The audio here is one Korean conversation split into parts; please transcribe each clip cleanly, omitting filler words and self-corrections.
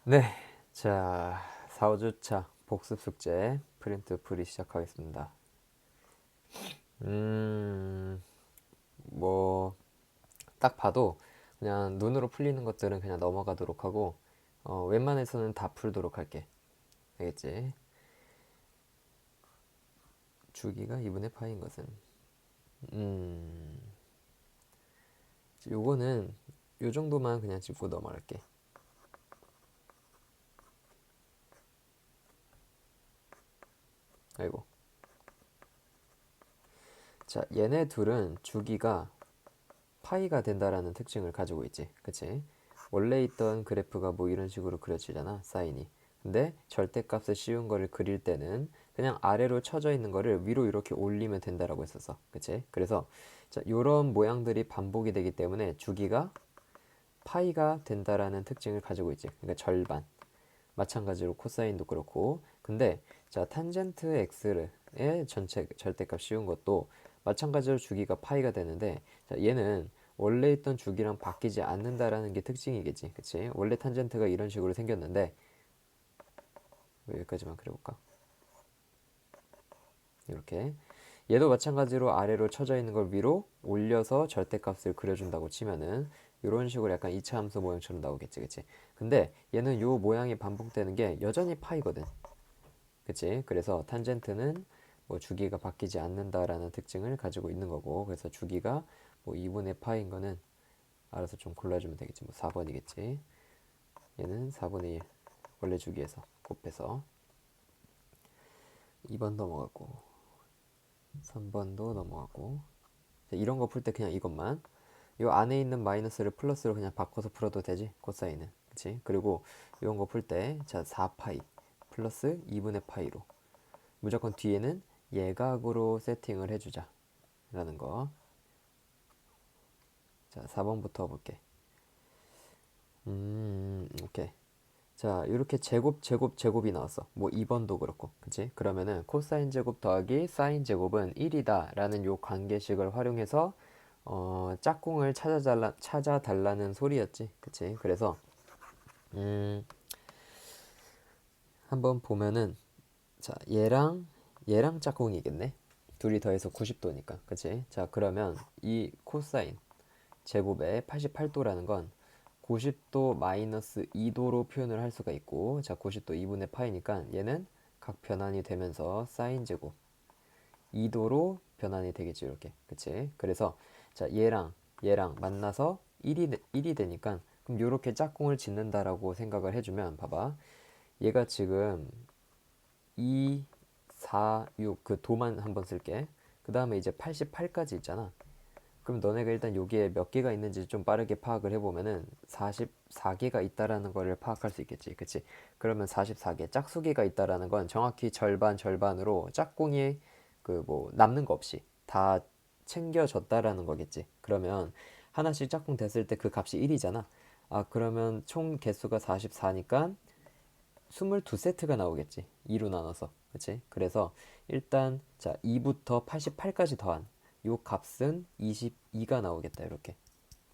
네, 자, 4, 5주차 복습 숙제 프린트 풀이 시작하겠습니다. 음, 뭐, 딱 봐도 그냥 눈으로 풀리는 것들은 그냥 넘어가도록 하고, 웬만해서는 다 풀도록 할게. 알겠지? 주기가 2분의 파인 것은, 음, 요거는 요 정도만 그냥 짚고 넘어갈게. 아이고. 자, 얘네 둘은 주기가 파이가 된다라는 특징을 가지고 있지. 그치? 원래 있던 그래프가 뭐 이런 식으로 그려지잖아. 사인이. 근데 절대값을 씌운 거를 그릴 때는 그냥 아래로 쳐져 있는 거를 위로 이렇게 올리면 된다라고 했었어. 그치? 그래서 자, 요런 모양들이 반복이 되기 때문에 주기가 파이가 된다라는 특징을 가지고 있지. 그러니까 절반. 마찬가지로 코사인도 그렇고. 근데 자, 탄젠트 x의 전체 절대값 씌운 것도 마찬가지로 주기가 파이가 되는데 자, 얘는 원래 있던 주기랑 바뀌지 않는다라는 게 특징이겠지. 그치? 원래 탄젠트가 이런 식으로 생겼는데 여기까지만 그려볼까? 이렇게 얘도 마찬가지로 아래로 쳐져 있는 걸 위로 올려서 절대값을 그려준다고 치면은 이런 식으로 약간 이차 함수 모양처럼 나오겠지. 그치? 근데 얘는 요 모양이 반복되는 게 여전히 파이거든. 그치? 그래서 탄젠트는 뭐 주기가 바뀌지 않는다라는 특징을 가지고 있는 거고, 그래서 주기가 뭐 2분의 파인 거는 알아서 좀 골라주면 되겠지. 뭐 4번이겠지. 얘는 4분의 1 원래 주기에서 곱해서 2번 넘어가고 3번도 넘어가고. 이런 거 풀 때 그냥 이것만 요 안에 있는 마이너스를 플러스로 그냥 바꿔서 풀어도 되지. 코사인은. 그치? 그리고 이런 거 풀 때 자 4파이 플러스 2분의 파이로 무조건 뒤에는 예각으로 세팅을 해주자 라는 거. 자, 4번부터 볼게. 오케이. 자, 이렇게 제곱이 나왔어. 뭐 2번도 그렇고. 그치? 그러면은 코사인 제곱 더하기 사인 제곱은 1이다 라는 요 관계식을 활용해서 짝꿍을 찾아달라는 소리였지. 그치? 그래서 한번 보면은 자, 얘랑 짝꿍이겠네. 둘이 더해서 90도니까. 그치? 자, 그러면 이 코사인 제곱에 88도라는 건 90도 마이너스 2도로 표현을 할 수가 있고, 자, 90도 2분의 파이니까 얘는 각 변환이 되면서 사인 제곱 2도로 변환이 되겠지. 이렇게. 그치? 그래서 자, 얘랑 만나서 1이 되니까 그럼 이렇게 짝꿍을 짓는다라고 생각을 해주면 봐봐. 얘가 지금 2, 4, 6 그 도만 한번 쓸게. 그 다음에 이제 88까지 있잖아. 그럼 너네가 일단 여기에 몇 개가 있는지 좀 빠르게 파악을 해보면은 44개가 있다라는 거를 파악할 수 있겠지. 그치? 그러면 44개 짝수개가 있다라는 건 정확히 절반으로 짝꿍이 그 뭐 남는 거 없이 다 챙겨졌다라는 거겠지. 그러면 하나씩 짝꿍 됐을 때 그 값이 1이잖아. 아, 그러면 총 개수가 44니까 22세트가 나오겠지. 2로 나눠서. 그치? 그래서 일단 자 2부터 88까지 더한 요 값은 22가 나오겠다. 이렇게.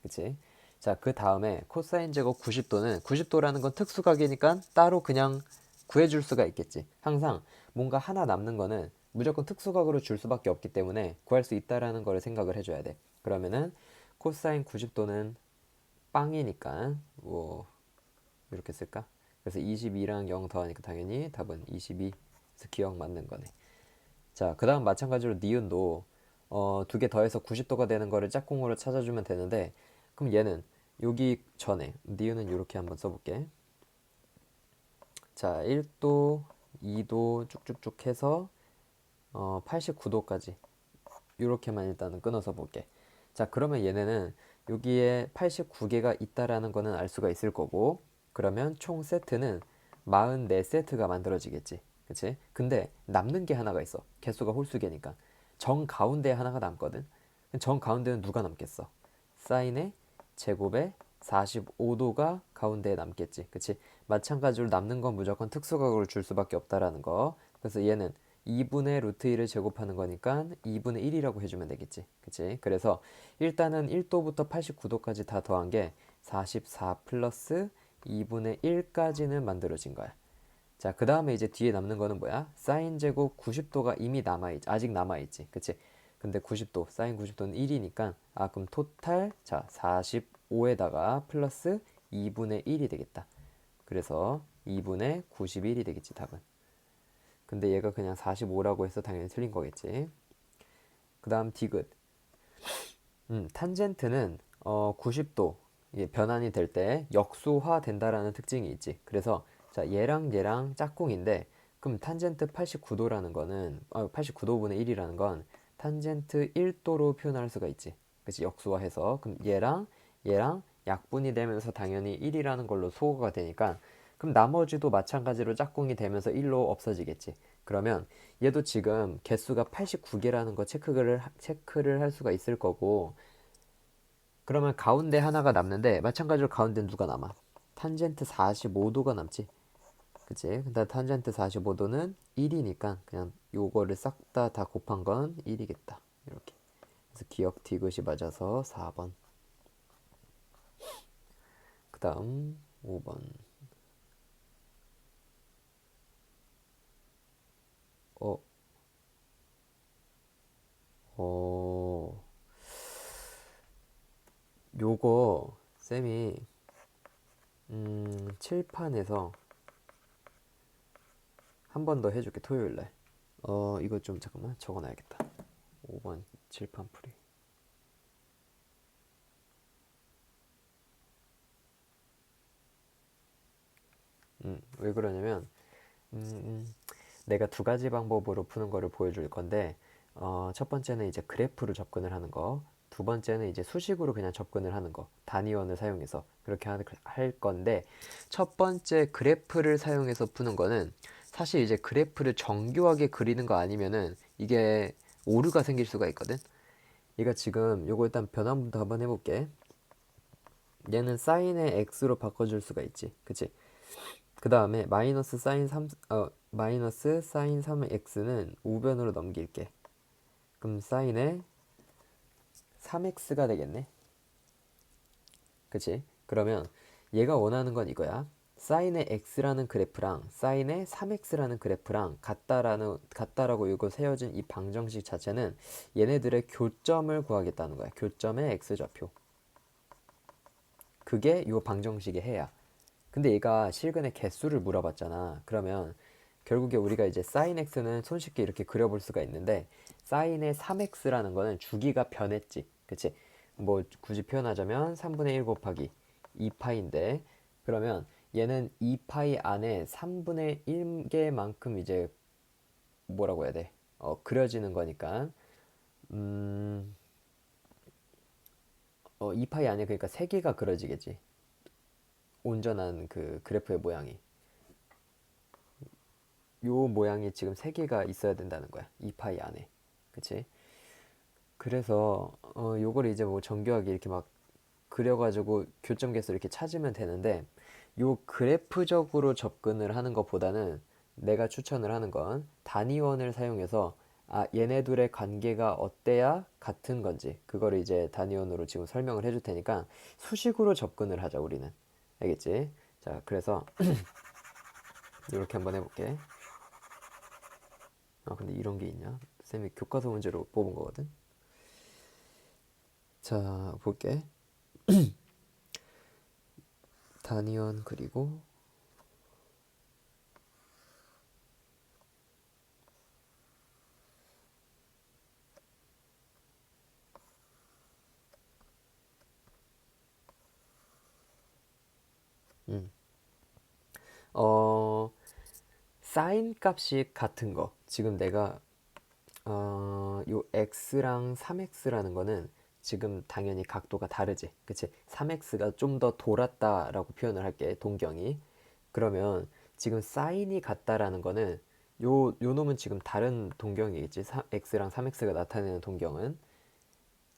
그치? 자, 그 다음에 코사인 제곱 90도는 90도라는 건 특수각이니까 따로 그냥 구해줄 수가 있겠지. 항상 뭔가 하나 남는 거는 무조건 특수각으로 줄 수밖에 없기 때문에 구할 수 있다라는 거를 생각을 해줘야 돼. 그러면은 코사인 90도는 빵이니까 뭐 이렇게 쓸까? 그래서 22랑 0 더하니까 당연히 답은 22. 그래서 기억 맞는 거네. 자, 그 다음 마찬가지로 니은도 두 개 더해서 90도가 되는 거를 짝꿍으로 찾아주면 되는데 그럼 얘는 여기 전에 니은은 이렇게 한번 써볼게. 자, 1도, 2도 쭉쭉쭉 해서 89도까지 이렇게만 일단은 끊어서 볼게. 자, 그러면 얘네는 여기에 89개가 있다라는 거는 알 수가 있을 거고, 그러면 총 세트는 44세트가 만들어지겠지. 그치? 근데 남는 게 하나가 있어. 개수가 홀수개니까. 정 가운데 하나가 남거든. 정 가운데는 누가 남겠어? 사인의 제곱에 45도가 가운데에 남겠지. 그치? 마찬가지로 남는 건 무조건 특수각으로 줄 수밖에 없다라는 거. 그래서 얘는 2분의 루트 1을 제곱하는 거니까 2분의 1이라고 해주면 되겠지. 그치? 그래서 일단은 1도부터 89도까지 다 더한 게 44 플러스 2분의 1까지는 만들어진 거야. 자, 그 다음에 이제 뒤에 남는 거는 뭐야? 사인 제곱 90도가 이미 아직 남아있지. 그치? 근데 90도, 사인 90도는 1이니까, 그럼 토탈, 자, 45에다가 플러스 2분의 1이 되겠다. 그래서 2분의 91이 되겠지, 답은. 근데 얘가 그냥 45라고 해서 당연히 틀린 거겠지. 그 다음 디귿. 탄젠트는 90도 변환이 될 때 역수화 된다라는 특징이 있지. 그래서 자, 얘랑 짝꿍인데 그럼 탄젠트 89도라는 거는 89도분의 1이라는 건 탄젠트 1도로 표현할 수가 있지. 그치? 역수화해서 그럼 얘랑 약분이 되면서 당연히 1이라는 걸로 소거가 되니까 그럼 나머지도 마찬가지로 짝꿍이 되면서 1로 없어지겠지. 그러면 얘도 지금 개수가 89개라는 거 체크를 할 수가 있을 거고 그러면 가운데 하나가 남는데 마찬가지로 가운데 누가 남아? 탄젠트 45도가 남지. 그치? 근데 탄젠트 45도는 1이니까 그냥 요거를 싹 다 곱한 건 1이겠다. 이렇게. 그래서 기억 디귿이 맞아서 4번. 그 다음 5번. 어, 어, 요거 쌤이 칠판에서 한 번 더 해줄게. 토요일날. 이거 좀 잠깐만 적어놔야겠다. 5번 칠판 풀이. 왜 그러냐면 내가 두 가지 방법으로 푸는 거를 보여줄 건데 첫 번째는 이제 그래프로 접근을 하는 거, 두 번째는 이제 수식으로 그냥 접근을 하는 거, 단위원을 사용해서 그렇게 할 건데 첫 번째 그래프를 사용해서 푸는 거는 사실 이제 그래프를 정교하게 그리는 거 아니면은 이게 오류가 생길 수가 있거든. 얘가 지금 요거 일단 변환부터 한번 해볼게. 얘는 사인의 x로 바꿔줄 수가 있지, 그치? 그 다음에 마이너스 사인 3의 x는 우변으로 넘길게. 그럼 사인의 3x가 되겠네. 그치? 그러면 얘가 원하는 건 이거야. 사인의 x라는 그래프랑 사인의 3x라는 그래프랑 같다라고 이거 세워진 이 방정식 자체는 얘네들의 교점을 구하겠다는 거야. 교점의 x좌표. 그게 이 방정식의 해야. 근데 얘가 실근의 개수를 물어봤잖아. 그러면 결국에 우리가 이제 sin x는 손쉽게 이렇게 그려볼 수가 있는데 sin의 3x라는 거는 주기가 변했지. 그치? 뭐 굳이 표현하자면 3분의 1 곱하기 2파인데 그러면 얘는 2파이 안에 3분의 1개만큼 이제 뭐라고 해야 돼? 그려지는 거니까 2파이 안에 그러니까 3개가 그려지겠지. 온전한 그 그래프의 모양이. 요 모양이 지금 3개가 있어야 된다는 거야. 2파이 안에. 그치? 그래서 요거를 이제 뭐 정교하게 이렇게 막 그려가지고 교점 개수 이렇게 찾으면 되는데 요 그래프적으로 접근을 하는 것보다는 내가 추천을 하는 건 단위원을 사용해서 얘네 둘의 관계가 어때야 같은 건지 그거를 이제 단위원으로 지금 설명을 해줄 테니까 수식으로 접근을 하자 우리는. 알겠지? 자, 그래서 이렇게 한번 해볼게. 근데 이런 게 있냐? 쌤이 교과서 문제로 뽑은 거거든. 자, 볼게. 단위원 그리고 어 사인 값이 같은 거. 지금 내가 요 x랑 3x라는 거는 지금 당연히 각도가 다르지. 그치? 3x가 좀 더 돌았다라고 표현을 할게. 동경이. 그러면 지금 사인이 같다라는 거는 요 놈은 지금 다른 동경이겠지. x랑 3x가 나타내는 동경은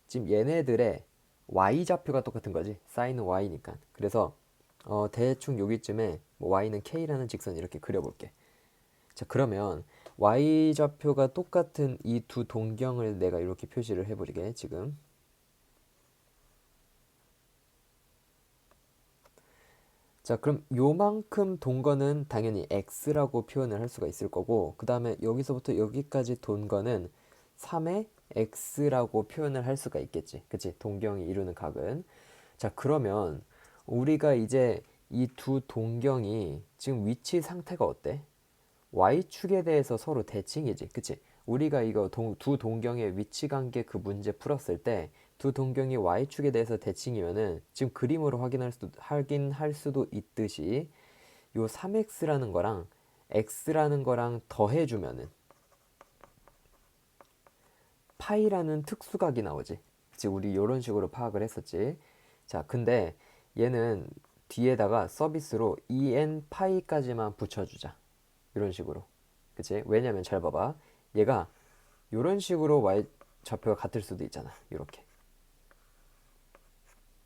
지금 얘네들의 y좌표가 똑같은 거지. 사인은 y니까. 그래서 대충 여기쯤에 뭐 y는 k라는 직선 이렇게 그려볼게. 자, 그러면 y좌표가 똑같은 이 두 동경을 내가 이렇게 표시를 해버리게 지금. 자, 그럼 요만큼 돈 거는 당연히 x라고 표현을 할 수가 있을 거고, 그 다음에 여기서부터 여기까지 돈 거는 3의 x라고 표현을 할 수가 있겠지. 그치? 동경이 이루는 각은. 자, 그러면 우리가 이제 이 두 동경이 지금 위치 상태가 어때? y축에 대해서 서로 대칭이지. 그치? 우리가 이거 두 동경의 위치 관계 그 문제 풀었을 때 두 동경이 y축에 대해서 대칭이면은 지금 그림으로 확인할 수도 있듯이 요 3x라는 거랑 x라는 거랑 더해주면은 파이라는 특수각이 나오지. 그치? 우리 요런 식으로 파악을 했었지. 자, 근데 얘는 뒤에다가 서비스로 en 파이까지만 붙여주자. 이런 식으로. 그치? 왜냐면 잘 봐봐. 얘가 이런 식으로 y 좌표가 같을 수도 있잖아. 이렇게.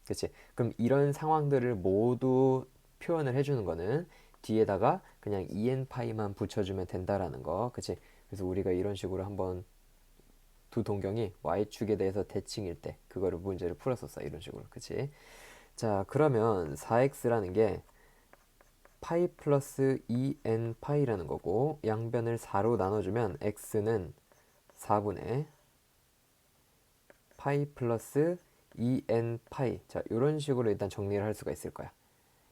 그치? 그럼 이런 상황들을 모두 표현을 해주는 거는 뒤에다가 그냥 en 파이만 붙여주면 된다라는 거. 그치? 그래서 우리가 이런 식으로 한번 두 동경이 y축에 대해서 대칭일 때 그거를 문제를 풀었었어. 이런 식으로. 그치? 자, 그러면 4x라는 게 파이 플러스 2n 파이라는 거고 양변을 4로 나눠주면 x는 4분의 파이 플러스 2n 파이. 자, 이런 식으로 일단 정리를 할 수가 있을 거야.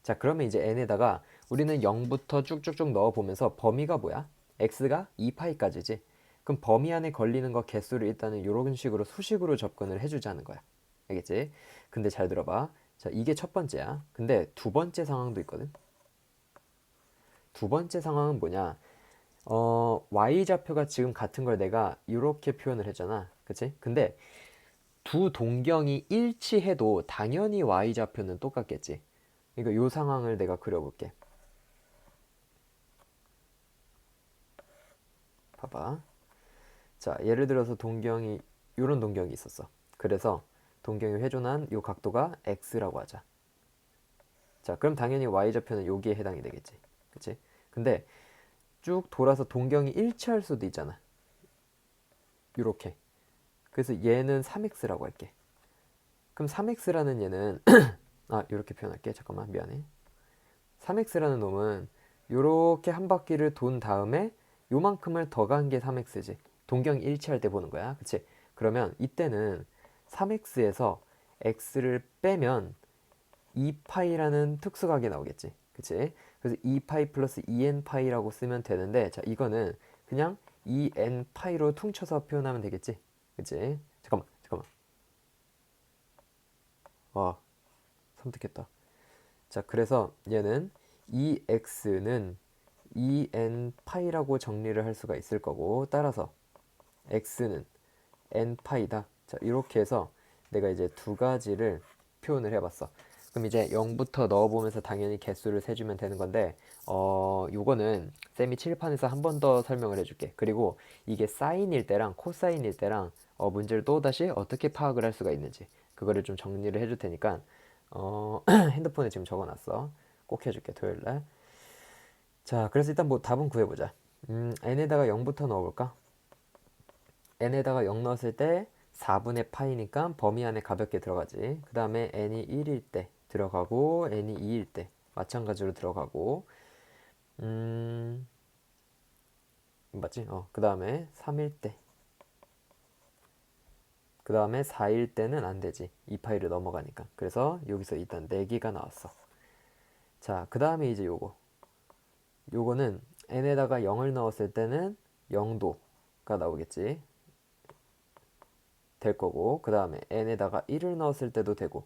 자, 그러면 이제 n에다가 우리는 0부터 쭉쭉쭉 넣어보면서 범위가 뭐야? x가 2파이까지지. 그럼 범위 안에 걸리는 거 개수를 일단은 이런 식으로 수식으로 접근을 해주자는 거야. 알겠지? 근데 잘 들어봐. 자, 이게 첫 번째야. 근데 두 번째 상황도 있거든. 두 번째 상황은 뭐냐? y좌표가 지금 같은 걸 내가 이렇게 표현을 했잖아. 그치? 근데 두 동경이 일치해도 당연히 y좌표는 똑같겠지. 그러니까 이 상황을 내가 그려볼게. 봐봐. 자, 예를 들어서 동경이 이런 동경이 있었어. 그래서 동경이 회전한 이 각도가 x라고 하자. 자, 그럼 당연히 y좌표는 여기에 해당이 되겠지. 그치? 근데 쭉 돌아서 동경이 일치할 수도 있잖아. 이렇게. 그래서 얘는 3x라고 할게. 그럼 3x라는 얘는 이렇게 표현할게. 잠깐만, 미안해. 3x라는 놈은 요렇게 한 바퀴를 돈 다음에 요만큼을 더 간 게 3x지. 동경이 일치할 때 보는 거야. 그치? 그러면 이때는 3x에서 x를 빼면 2파이라는 특수각이 나오겠지. 그치? 그래서 2파이 플러스 2n파이라고 쓰면 되는데, 자, 이거는 그냥 2n파이로 퉁쳐서 표현하면 되겠지. 그치? 잠깐만. 와, 섬뜩했다. 자, 그래서 얘는 2x는 2n파이라고 정리를 할 수가 있을 거고, 따라서 x는 n파이다. 자, 이렇게 해서 내가 이제 두 가지를 표현을 해봤어. 그럼 이제 0부터 넣어보면서 당연히 개수를 세주면 되는 건데, 요거는 쌤이 칠판에서 한 번 더 설명을 해줄게. 그리고 이게 사인일 때랑 코사인일 때랑 문제를 또 다시 어떻게 파악을 할 수가 있는지 그거를 좀 정리를 해줄 테니까 핸드폰에 지금 적어놨어. 꼭 해줄게, 토요일날. 자, 그래서 일단 뭐 답은 구해보자. n에다가 0부터 넣어볼까? n에다가 0 넣었을 때 4분의 파이니까 범위 안에 가볍게 들어가지. 그 다음에 n이 1일 때 들어가고 n이 2일 때 마찬가지로 들어가고 맞지? 그 다음에 3일 때, 그 다음에 4일 때는 안 되지. 2파이를 넘어가니까. 그래서 여기서 일단 4개가 나왔어. 자, 그 다음에 이제 요거는 n에다가 0을 넣었을 때는 0도가 나오겠지. 될 거고, 그 다음에 n에다가 1을 넣었을 때도 되고.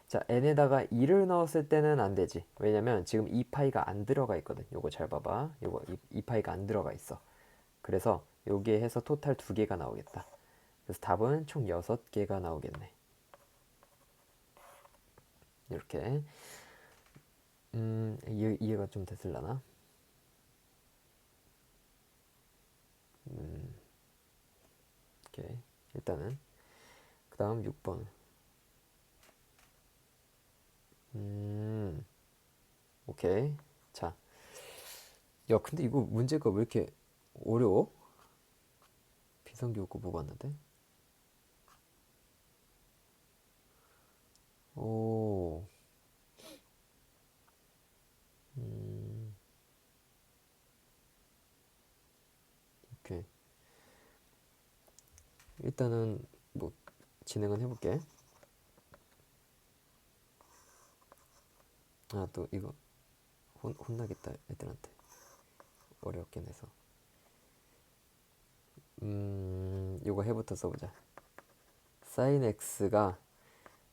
자, n에다가 2를 넣었을 때는 안 되지. 왜냐면 지금 2파이가 안 들어가 있거든. 요거 잘 봐봐. 요거 2파이가 안 들어가 있어. 그래서 여기에 해서 토탈 2개가 나오겠다. 그래서 답은 총 6개가 나오겠네. 이렇게. 이해가 좀 됐을라나? 오케이. 일단은 그 다음 6번. 오케이. 자, 야, 근데 이거 문제가 왜 이렇게 어려워? 비상교육고 뭐 봤는데? 오, 일단은 뭐 진행은 해볼게. 아, 또 이거 혼나겠다 애들한테. 어렵게 내서. 이거 해부터 써보자. sin x가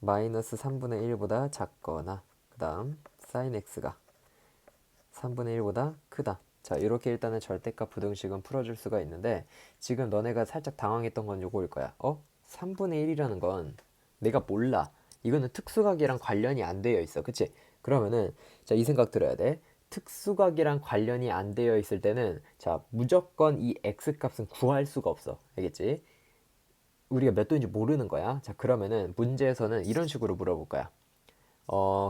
마이너스 3분의 1보다 작거나, 그 다음 sin x가 3분의 1보다 크다. 자, 이렇게 일단은 절대값 부등식은 풀어줄 수가 있는데, 지금 너네가 살짝 당황했던 건 요거일 거야. 3분의 1이라는 건 내가 몰라. 이거는 특수각이랑 관련이 안 되어 있어. 그치? 그러면은, 자, 이 생각 들어야 돼. 특수각이랑 관련이 안 되어 있을 때는, 자, 무조건 이 x값은 구할 수가 없어. 알겠지? 우리가 몇 도인지 모르는 거야. 자, 그러면은 문제에서는 이런 식으로 물어볼 거야.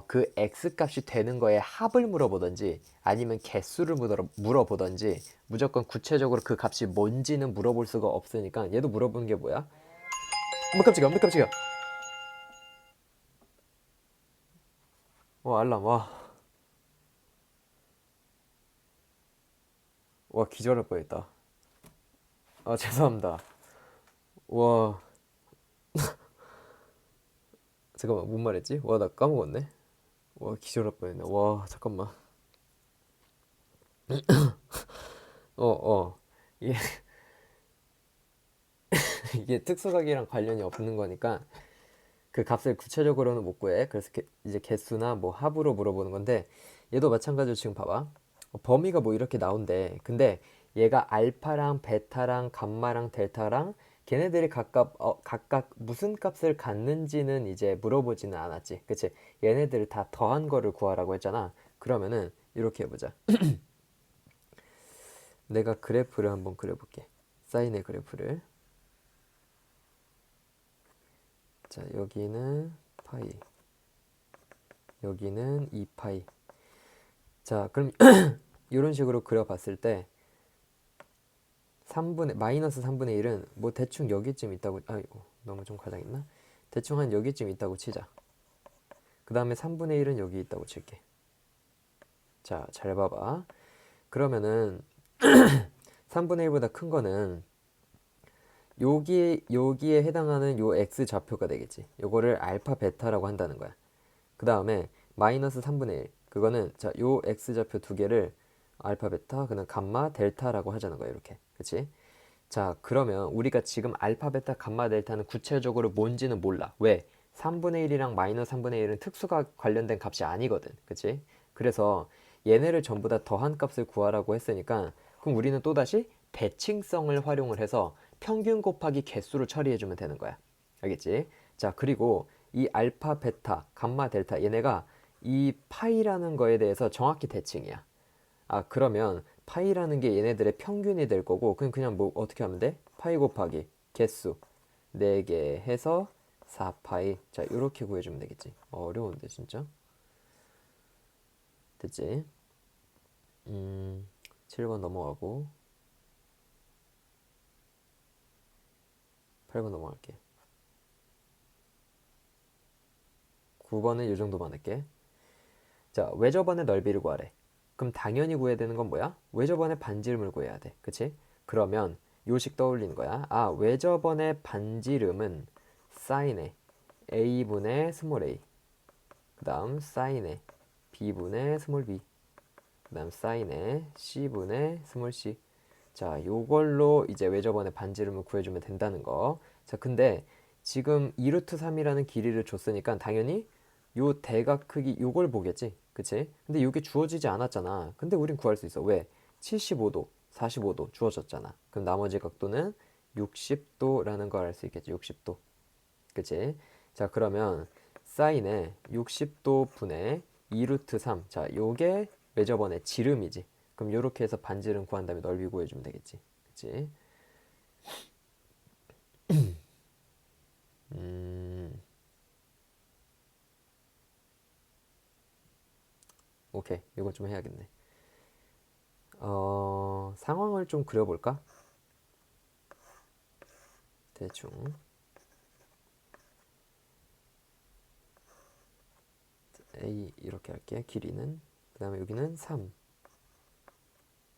그 x값이 되는 거에 합을 물어보던지 아니면 개수를 물어보던지 무조건 구체적으로 그 값이 뭔지는 물어볼 수가 없으니까 얘도 물어보는 게 뭐야? 어머 깜짝이야, 어머 깜짝이야. 알람. 와 기절할 뻔했다. 죄송합니다. 와 잠깐만 뭔 말했지? 와 나 까먹었네. 와 기절할 뻔했네. 와 잠깐만. 이게 이게 특수각이랑 관련이 없는 거니까 그 값을 구체적으로는 못 구해. 그래서 이제 개수나 뭐 합으로 물어보는 건데, 얘도 마찬가지로 지금 봐봐. 범위가 뭐 이렇게 나온대. 근데 얘가 알파랑 베타랑 감마랑 델타랑 걔네들이 각각 무슨 값을 갖는지는 이제 물어보지는 않았지. 그치? 얘네들을 다 더한 거를 구하라고 했잖아. 그러면은 이렇게 해보자. 내가 그래프를 한번 그려볼게. 사인의 그래프를. 자, 여기는 파이, 여기는 2파이. 자, 그럼 이런 식으로 그려봤을 때 마이너스 3분의 1은 뭐 대충 여기쯤 있다고. 아이고 너무 좀 과장했나? 대충 한 여기쯤 있다고 치자. 그 다음에 3분의 1은 여기 있다고 칠게. 자, 잘 봐봐. 그러면은 3분의 1보다 큰 거는 여기에 해당하는 요 x 좌표가 되겠지. 요거를 알파 베타라고 한다는 거야. 그 다음에 마이너스 3분의 1, 그거는 자, 요 x좌표 두 개를 알파 베타, 그다음 감마 델타라고 하자는 거야. 이렇게. 그치? 자, 그러면 우리가 지금 알파 베타 감마 델타는 구체적으로 뭔지는 몰라. 왜? 3분의 1이랑 마이너스 3분의 1은 특수가 관련된 값이 아니거든. 그치? 그래서 얘네를 전부 다 더한 값을 구하라고 했으니까, 그럼 우리는 또다시 대칭성을 활용을 해서 평균 곱하기 개수로 처리해주면 되는 거야. 알겠지? 자, 그리고 이 알파, 베타, 감마, 델타 얘네가 이 파이라는 거에 대해서 정확히 대칭이야. 그러면 파이라는 게 얘네들의 평균이 될 거고, 그냥 뭐 어떻게 하면 돼? 파이 곱하기 개수 4개 해서 4파이. 자, 이렇게 구해주면 되겠지. 어려운데 진짜. 됐지? 7번 넘어가고 8번 넘어갈게. 9번은 이 정도만 할게. 자, 외접원의 넓이를 구하래. 그럼 당연히 구해야 되는 건 뭐야? 외접원의 반지름을 구해야 돼. 그치? 그러면 요식 떠올리는 거야. 외접원의 반지름은 사인의 a분의 스몰 a, 그 다음 사인의 b분의 스몰 b, 그 다음 사인의 c분의 스몰 c. 자, 요걸로 이제 외접원의 반지름을 구해주면 된다는 거. 자, 근데 지금 2루트 3이라는 길이를 줬으니까 당연히 요 대각 크기 요걸 보겠지. 그치? 근데 이게 주어지지 않았잖아. 근데 우린 구할 수 있어. 왜? 75도, 45도 주어졌잖아. 그럼 나머지 각도는 60도라는 걸 알 수 있겠지. 60도. 그치? 자, 그러면 사인의 60도 분의 2루트 3. 자, 요게 외접원의 지름이지. 그럼 요렇게 해서 반지름 구한 다음에 넓이 구해주면 되겠지. 그치? 음, 오케이. 이거 좀 해야겠네. 상황을 좀 그려볼까? 대충. A 이렇게 할게. 길이는. 그 다음에 여기는 3,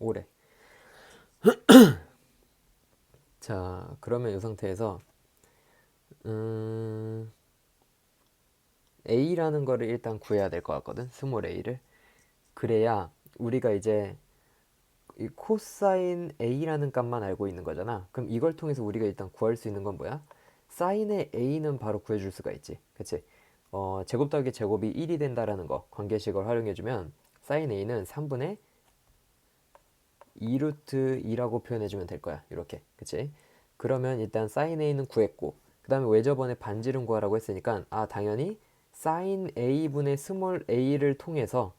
5래. 자, 그러면 이 상태에서 음, a라는 거를 일단 구해야 될 것 같거든. 스몰 a를. 그래야 우리가 이제 이 코사인 a라는 값만 알고 있는 거잖아. 그럼 이걸 통해서 우리가 일단 구할 수 있는 건 뭐야? 사인의 a는 바로 구해줄 수가 있지. 그치? 제곱 더하기 제곱이 1이 된다라는 거 관계식을 활용해주면 사인 a는 3분의 2 루트 2라고 표현해주면 될 거야. 이렇게. 그치? 그러면 일단 사인 a는 구했고 그 다음에 외접원의 반지름 구하라고 했으니까 당연히 사인 a분의 스몰 a를 통해서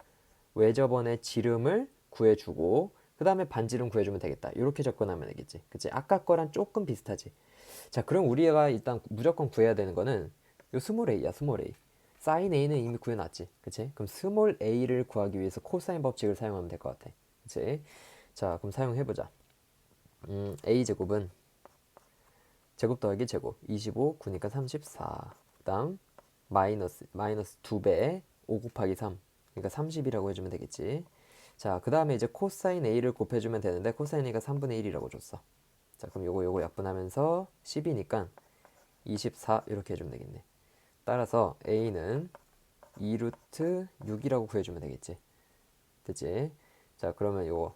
외접원의 지름을 구해주고 그 다음에 반지름 구해주면 되겠다. 이렇게 접근하면 되겠지. 그치? 아까 거랑 조금 비슷하지. 자, 그럼 우리가 일단 무조건 구해야 되는 거는 요 스몰 a야, 스몰 a. 사인 a는 이미 구해놨지. 그치? 그럼 스몰 a를 구하기 위해서 코사인 법칙을 사용하면 될 것 같아. 그치? 자, 그럼 사용해보자. a제곱은 제곱 더하기 제곱 25, 9니까 34. 그 다음 마이너스 2배 5 곱하기 3 그러니까 30이라고 해주면 되겠지. 자, 그 다음에 이제 코사인 a를 곱해주면 되는데 코사인 a가 3분의 1이라고 줬어. 자, 그럼 요거 약분하면서 10이니까 24 이렇게 해주면 되겠네. 따라서 a는 2 루트 6이라고 구해주면 되겠지. 됐지? 자, 그러면 요거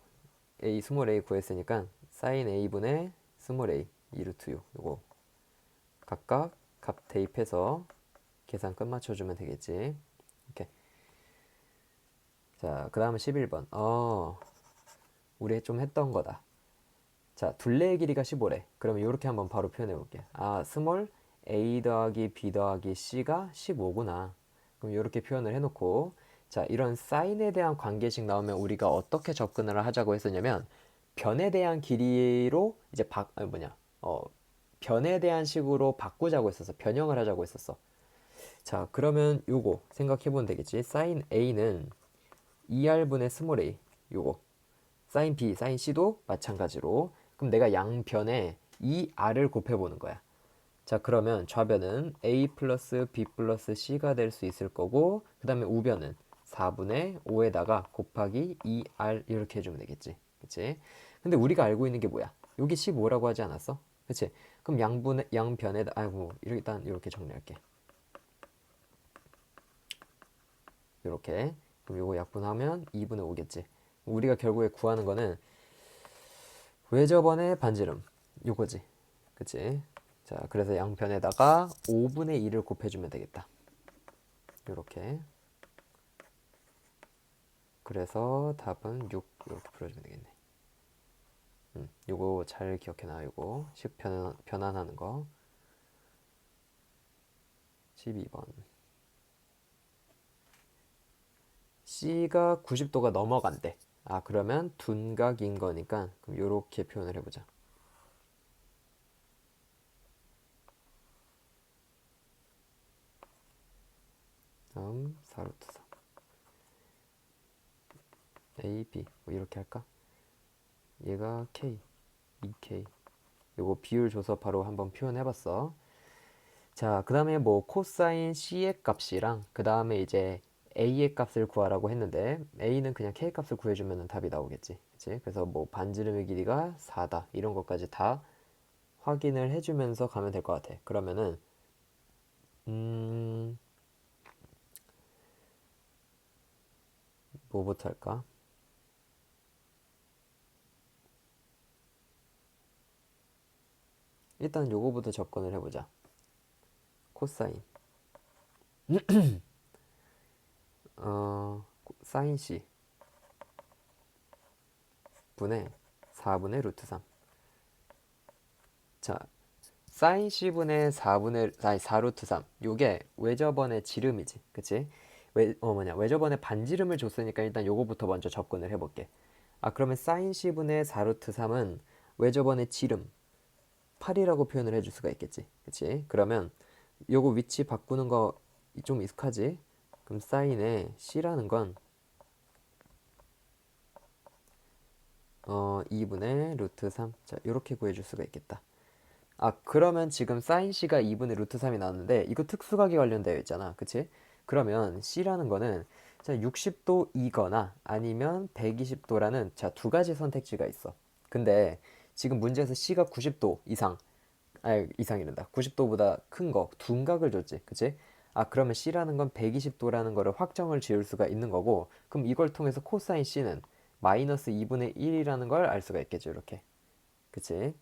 a 스몰 a 구했으니까 사인 a분의 스몰 a 2 루트 6 요거 각각 값 대입해서 계산 끝마쳐주면 되겠지. 이렇게. 자, 그 다음은 11번. 우리 좀 했던 거다. 자, 둘레의 길이가 15래. 그러면 이렇게 한번 바로 표현해 볼게. 스몰 a 더하기 b 더하기 c가 15구나. 그럼 이렇게 표현을 해놓고, 자, 이런 사인에 대한 관계식 나오면 우리가 어떻게 접근을 하자고 했었냐면, 변에 대한 길이로 이제 변에 대한 식으로 바꾸자고 했었어. 변형을 하자고 했었어. 자, 그러면 요거 생각해 보면 되겠지. 사인 a는 2r분의 스몰 a 요거. 사인 b, 사인 c도 마찬가지로. 그럼 내가 양변에 2r을 곱해보는 거야. 자, 그러면 좌변은 a 플러스 b 플러스 c가 될 수 있을 거고 그 다음에 우변은 4분의 5에다가 곱하기 2r 이렇게 해주면 되겠지. 그치? 근데 우리가 알고 있는 게 뭐야? 여기 15라고 하지 않았어? 그치? 그럼 양변에다 일단 이렇게 정리할게. 이렇게. 그럼 요거 약분하면 2분의 5겠지. 우리가 결국에 구하는 거는 외접원의 반지름 요거지. 그치? 자, 그래서 양변에다가 5분의 2를 곱해주면 되겠다. 요렇게. 그래서 답은 6 이렇게 풀어주면 되겠네. 요거 잘 기억해놔. 요거 식 변환하는 거. 12번. C가 90도가 넘어간대. 그러면 둔각인 거니까 그럼 요렇게 표현을 해보자. 다음 4루트 3 A, B 뭐 이렇게 할까? 얘가 K, 2K 요거 비율 줘서 바로 한번 표현해봤어. 자, 그 다음에 뭐 코사인 C의 값이랑 그 다음에 이제 A의 값을 구하라고 했는데 A는 그냥 K 값을 구해주면 답이 나오겠지. 그치? 그래서 뭐 반지름의 길이가 4다 이런 것까지 다 확인을 해주면서 가면 될 것 같아. 그러면은 음 뭐부터 할까? 일단 요거부터 접근을 해보자. 코사인 사인 C 분의 4분의 루트 3. 자, 사인 C분의 4루트 3 요게 외접원의 지름이지. 그치? 외접원의 반지름을 줬으니까 일단 요거부터 먼저 접근을 해볼게. 그러면 사인 C분의 4루트 3은 외접원의 지름 8이라고 표현을 해줄 수가 있겠지. 그치? 그러면 요거 위치 바꾸는 거 좀 익숙하지? 그럼 사인의 C라는 건 2분의 루트 3. 자, 요렇게 구해줄 수가 있겠다. 그러면 지금 사인 C가 2분의 루트 3이 나왔는데 이거 특수각이 관련되어 있잖아. 그치? 그러면 C라는 거는 자, 60도이거나 아니면 120도라는 자, 두 가지 선택지가 있어. 근데 지금 문제에서 C가 90도 이상 이상이란다. 90도보다 큰 거, 둔각을 줬지. 그치? 그러면 C라는 건 120도라는 거를 확정을 지을 수가 있는 거고, 그럼 이걸 통해서 코사인 C는 마이너스 2분의 1이라는 걸 알 수가 있겠죠. 이렇게. 그치?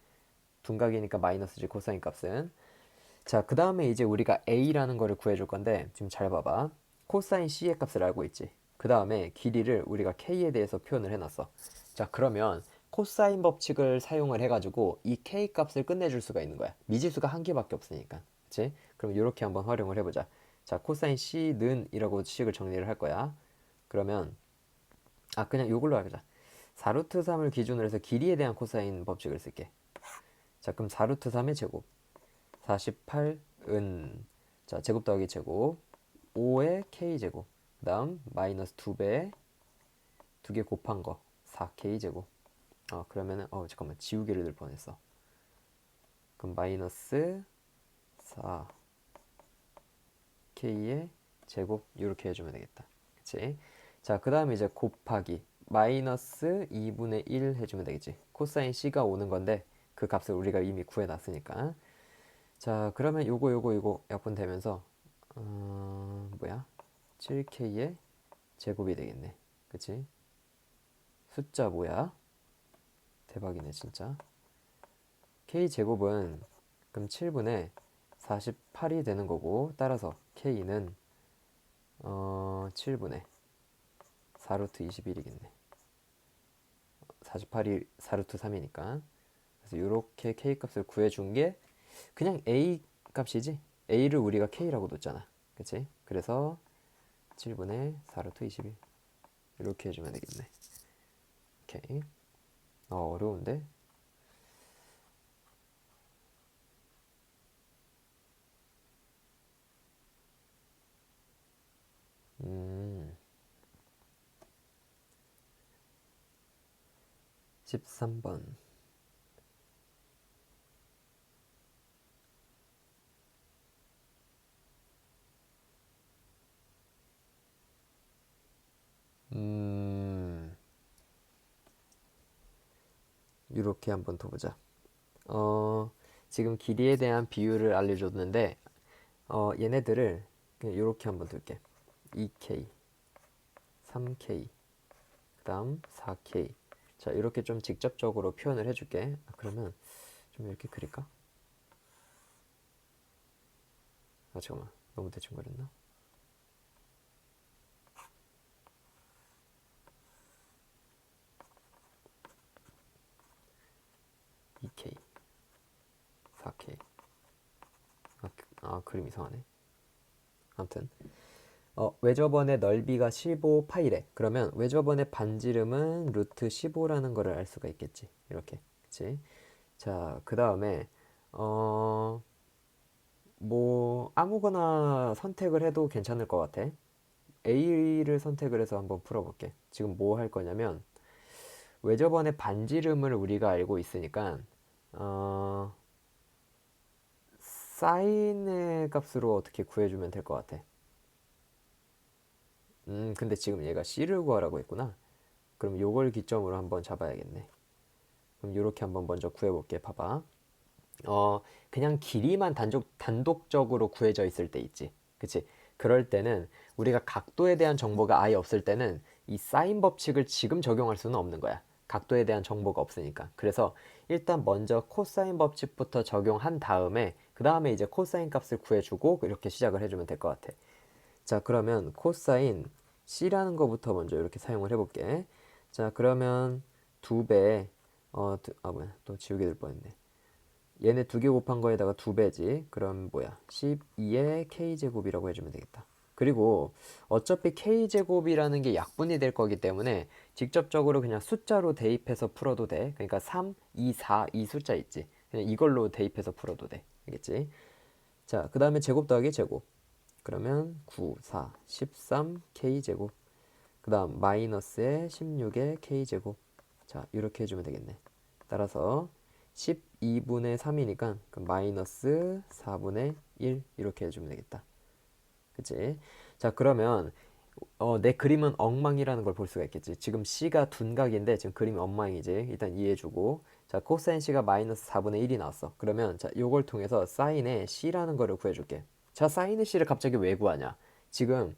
둔각이니까 마이너스지, 코사인 값은. 자, 그 다음에 이제 우리가 A라는 거를 구해줄 건데, 지금 잘 봐봐. 코사인 C의 값을 알고 있지. 그 다음에 길이를 우리가 K에 대해서 표현을 해놨어. 자, 그러면 코사인 법칙을 사용을 해가지고 이 K 값을 끝내줄 수가 있는 거야. 미지수가 한 개밖에 없으니까. 그치? 그럼 이렇게 한번 활용을 해보자. 자, 코사인 C는 이라고 식을 정리를 할 거야. 그러면, 그냥 이걸로 해보자. 4루트 3을 기준으로 해서 길이에 대한 코사인 법칙을 쓸게. 자, 그럼 4루트 3의 제곱. 48은, 자, 제곱 더하기 제곱. 5의 K제곱. 그 다음, 마이너스 2배, 2개 곱한 거. 4K제곱. 그러면은 잠깐만 지우개를 들 뻔했어. 그럼 마이너스 4k의 제곱 이렇게 해주면 되겠다. 그치? 자, 그 다음에 이제 곱하기 마이너스 2분의 1 해주면 되겠지. 코사인 C가 오는 건데 그 값을 우리가 이미 구해놨으니까. 자, 그러면 요거 약분되면서 뭐야? 7k의 제곱이 되겠네. 그치? 숫자 뭐야? 대박이네 진짜. k제곱은 그럼 7분의 48이 되는 거고, 따라서 k는 7분의 4루트 21이겠네. 48이 4루트 3이니까. 그래서 이렇게 k 값을 구해준 게 그냥 a 값이지. a를 우리가 k라고 뒀잖아. 그치? 그래서 7분의 4루트 21 이렇게 해주면 되겠네. 오케이. 어려운데? 음, 13번. 이렇게 한번 더 보자. 지금 길이에 대한 비율을 알려줬는데, 얘네들을 그냥 이렇게 한번 둘게. 2K, 3K, 그 다음 4K. 자, 이렇게 좀 직접적으로 표현을 해줄게. 그러면 좀 이렇게 그릴까? 잠깐만. 너무 대충 그렸나? 이 k 4K. 그림 이상하네. 아무튼 외접원의 넓이가 15파이래. 그러면 외접원의 반지름은 루트 15라는 거를 알 수가 있겠지. 이렇게. 그치? 자, 그 다음에 뭐 아무거나 선택을 해도 괜찮을 것 같아. A를 선택을 해서 한번 풀어볼게. 지금 뭐 할 거냐면 외접원의 반지름을 우리가 알고 있으니까 어, 사인의 값으로 어떻게 구해주면 될 것 같아. 근데 지금 얘가 C를 구하라고 했구나. 그럼 요걸 기점으로 한번 잡아야겠네. 그럼 요렇게 한번 먼저 구해볼게. 봐봐. 그냥 길이만 단독적으로 구해져 있을 때 있지. 그치? 그럴 때는 우리가 각도에 대한 정보가 아예 없을 때는 이 사인 법칙을 지금 적용할 수는 없는 거야. 각도에 대한 정보가 없으니까. 그래서 일단 먼저 코사인 법칙부터 적용한 다음에 그 다음에 이제 코사인 값을 구해주고 이렇게 시작을 해주면 될 것 같아. 자, 그러면 코사인 C라는 거부터 먼저 이렇게 사용을 해볼게. 자, 그러면 2배, 뭐야, 또 지우개 될 뻔했네. 얘네 2개 곱한 거에다가 2배지. 그럼 뭐야? 12의 k제곱이라고 해주면 되겠다. 그리고 어차피 k제곱이라는 게 약분이 될 거기 때문에 직접적으로 그냥 숫자로 대입해서 풀어도 돼. 그러니까 3, 2, 4, 이 숫자 있지. 그냥 이걸로 대입해서 풀어도 돼. 알겠지? 자, 그 다음에 제곱 더하기 제곱. 그러면 9, 4, 13 k제곱. 그 다음 마이너스의 16의 k제곱. 자, 이렇게 해주면 되겠네. 따라서 12분의 3이니까 그 마이너스 4분의 1 이렇게 해주면 되겠다. 그치? 자, 그러면 내 그림은 엉망이라는 걸 볼 수가 있겠지. 지금 C가 둔각인데 지금 그림이 엉망이지. 일단 이해해주고. 자, 코사인 C가 마이너스 4분의 1이 나왔어. 그러면 자, 요걸 통해서 사인의 C라는 거를 구해줄게. 자, 사인의 C를 갑자기 왜 구하냐? 지금